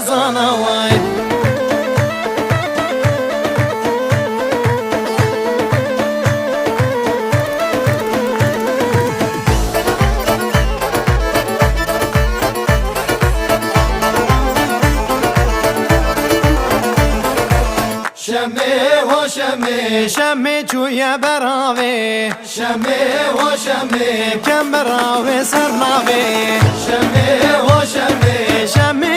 زانا وای شمه و شمه شمه چویا براوه شمه و شمه کم براوه سرناوه شمه و شمه شمه